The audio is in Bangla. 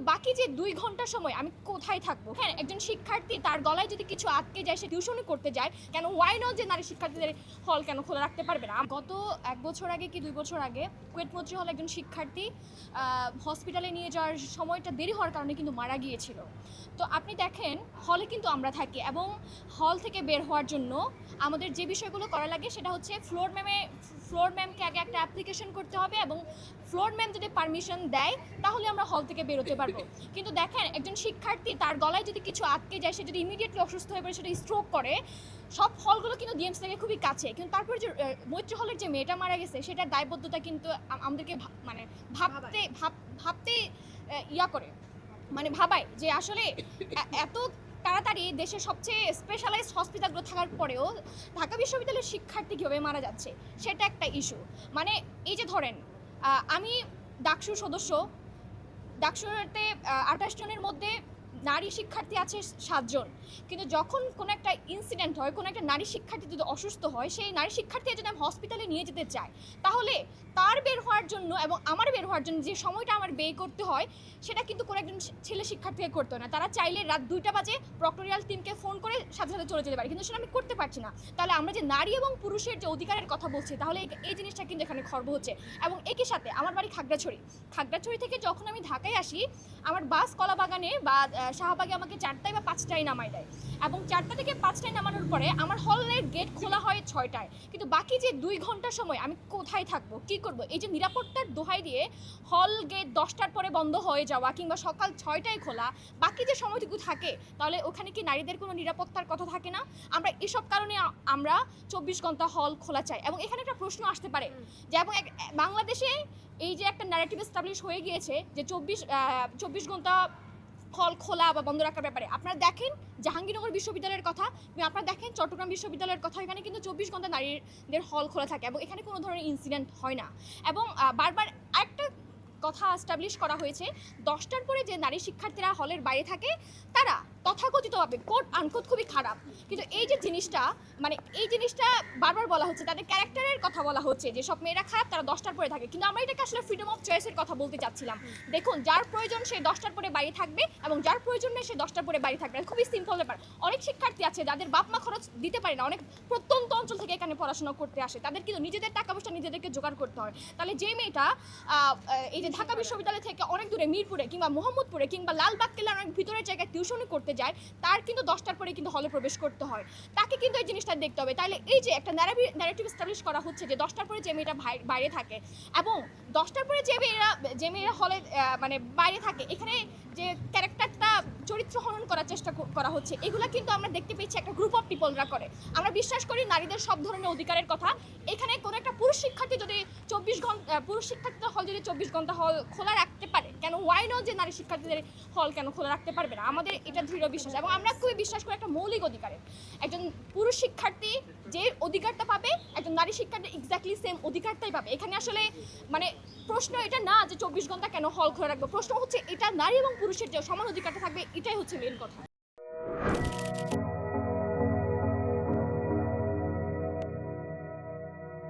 বাকি যে 2 ঘন্টা সময় আমি কোথায় থাকবো? হ্যাঁ, একজন শিক্ষার্থী তার গলায় যদি কিছু আটকে যায়, সে টিউশনি করতে যায়, কেন ওয়াই নট যে নারী শিক্ষার্থীদের হল কেন খোলা রাখতে পারবে না? গত 1 বছর আগে কি 2 বছর আগে কুয়েট মৈত্রী হলে একজন শিক্ষার্থী হসপিটালে নিয়ে যাওয়ার সময়টা দেরি হওয়ার কারণে কিন্তু মারা গিয়েছিল। তো আপনি দেখেন, হলে কিন্তু আমরা থাকি এবং হল থেকে বের হওয়ার জন্য আমাদের যে বিষয়গুলো করা লাগে সেটা হচ্ছে ফ্লোর ম্যামকে আগে একটা অ্যাপ্লিকেশন করতে হবে এবং ফ্লোর ম্যাম যদি পারমিশন দেয় তাহলে আমরা হল থেকে বেরোতে পারবো। কিন্তু দেখেন, একজন শিক্ষার্থী তার গলায় যদি কিছু আটকে যায়, সে যদি ইমিডিয়েটলি অসুস্থ হয়ে পড়ে, সেটা স্ট্রোক করে, সব হলগুলো কিন্তু ডিএমসি থেকে খুবই কাছে, কিন্তু তারপরে যে মৈত্রী হলের যে মেয়েটা মারা গেছে সেটার দায়বদ্ধতা কিন্তু আমাদেরকে মানে ভাবতে ইয়া করে, মানে ভাবায় যে আসলে এত তাড়াতাড়ি দেশের সবচেয়ে স্পেশালাইজড হসপিটালগুলো থাকার পরেও ঢাকা বিশ্ববিদ্যালয়ের শিক্ষার্থী কীভাবে মারা যাচ্ছে সেটা একটা ইস্যু। মানে এই যে ধরেন, আমি ডাকসুর সদস্য, ডাকসুতে 28 জনের মধ্যে নারী শিক্ষার্থী আছে 7 জন, কিন্তু যখন কোনো একটা ইনসিডেন্ট হয়, কোনো একটা নারী শিক্ষার্থী যদি অসুস্থ হয়, সেই নারী শিক্ষার্থী যদি আমি হসপিটালে নিয়ে যেতে চাই, তাহলে তার বের হওয়ার জন্য এবং আমার বের হওয়ার জন্য যে সময়টা আমার ব্যয় করতে হয়, সেটা কিন্তু কোনো একজন ছেলে শিক্ষার্থীকে করতে হয় না। তারা চাইলে রাত 2টা বাজে প্রক্টোরিয়াল টিমকে ফোন করে সাথে সাথে চলে যেতে পারে, কিন্তু সেটা আমি করতে পারছি না। তাহলে আমরা যে নারী এবং পুরুষের যে অধিকারের কথা বলছি, তাহলে এই জিনিসটা কিন্তু এখানে খর্ব হচ্ছে। এবং একই সাথে আমার বাড়ি খাগড়াছড়ি থেকে যখন আমি ঢাকায় আসি, আমার বাস কলাবাগানে বা শাহবাগে আমাকে 4টায় বা 5টায় নামাই দেয়, এবং 4টা থেকে 5টায় নামানোর পরে আমার হলের গেট খোলা হয় 6টায়। কিন্তু বাকি যে 2 ঘন্টা সময় আমি কোথায় থাকবো, কি করব? এই যে নিরাপত্তার দোহাই দিয়ে হল গেট 10টার পরে বন্ধ হয়ে যাওয়া কিংবা সকাল 6টায় খোলা, বাকি যে সময়টুকু থাকে, তাহলে ওখানে কি নারীদের কোনো নিরাপত্তার কথা থাকে না? আমরা এসব কারণে আমরা 24 ঘন্টা হল খোলা চাই। এবং এখানে একটা প্রশ্ন আসতে পারে যে, এবং বাংলাদেশে এই যে একটা ন্যারেটিভ এস্টাবলিশ হয়ে গিয়েছে যে 24 ঘন্টা হল খোলা বা বন্ধ রাখার ব্যাপারে, আপনারা দেখেন জাহাঙ্গীরনগর বিশ্ববিদ্যালয়ের কথা, আপনারা দেখেন চট্টগ্রাম বিশ্ববিদ্যালয়ের কথা, এখানে কিন্তু 24 ঘন্টা নারীদের হল খোলা থাকে এবং এখানে কোনো ধরনের ইনসিডেন্ট হয় না। এবং বারবার আরেকটা কথা এস্টাবলিশ করা হয়েছে, 10টার পরে যে নারী শিক্ষার্থীরা হলের বাইরে থাকে, তারা তথাকথিতভাবে কোট আনকোট খুবই খারাপ। কিন্তু এই যে জিনিসটা, মানে এই জিনিসটা বারবার বলা হচ্ছে, তাদের ক্যারেক্টারের কথা বলা হচ্ছে যে সব মেয়েরা খারাপ, তারা 10টার পরে থাকে, কিন্তু আমরা এটাকে আসলে ফ্রিডম অফ চয়েসের কথা বলতে চাচ্ছিলাম। দেখুন, যার প্রয়োজন সে 10টার পরে বাড়ি থাকবে এবং যার প্রয়োজন নেই সে 10টার পরে বাড়ি থাকবে। খুবই সিম্পল ব্যাপার। অনেক শিক্ষার্থী আছে যাদের বাপ মা খরচ দিতে পারে না, অনেক প্রত্যন্ত অঞ্চল থেকে এখানে পড়াশোনা করতে আসে, তাদের কিন্তু নিজেদের টাকা পয়সা নিজেদেরকে জোগাড় করতে হয়। তাহলে যে মেয়েটা এই যে ঢাকা বিশ্ববিদ্যালয় থেকে অনেক দূরে মিরপুরে কিংবা মোহাম্মদপুরে কিংবা লালবাগ কেল্লার অনেক ভিতরের জায়গায় টিউশনি করতে যায়, তার কিন্তু 10টার পরে কিন্তু হলে প্রবেশ করতে হয়, তাকে কিন্তু এই জিনিসটা দেখতে হবে। তাহলে এই যে একটা ন্যারেটিভ এস্টাবলিশ করা হচ্ছে যে 10টার পরে যে মেয়েটা বাইরে থাকে এবং 10টার পরে যে মেয়েরা হলে মানে বাইরে থাকে, এখানে যে ক্যারেক্টারটা চরিত্র হনন করার চেষ্টা করা হচ্ছে, এগুলা কিন্তু আমরা দেখতে পেয়েছি একটা গ্রুপ অফ পিপলরা করে। আমরা বিশ্বাস করি নারীদের সব ধরনের অধিকারের কথা। এখানে কোনো একটা পুরুষ শিক্ষার্থী যদি 24 ঘন্টা পুরুষ শিক্ষার্থীদের হল যদি 24 ঘন্টা হল খোলা রাখতে পারে, কেন ওয়াই নট যে নারী শিক্ষার্থীদের হল কেন খোলা রাখতে পারবে না? আমাদের এটা দৃঢ় বিশ্বাস এবং আমরা খুবই বিশ্বাস করি একটা মৌলিক অধিকারের। একজন পুরুষ শিক্ষার্থী যে অধিকারটা পাবে, একজন নারী শিক্ষার্থী এক্স্যাক্টলি সেম অধিকারটাই পাবে। এখানে আসলে মানে প্রশ্ন এটা না যে 24 ঘন্টা কেন হল খোলা রাখবে, প্রশ্ন হচ্ছে এটা নারী এবং পুরুষের যে সমান অধিকারটা থাকবে, এটাই হচ্ছে মেন কথা।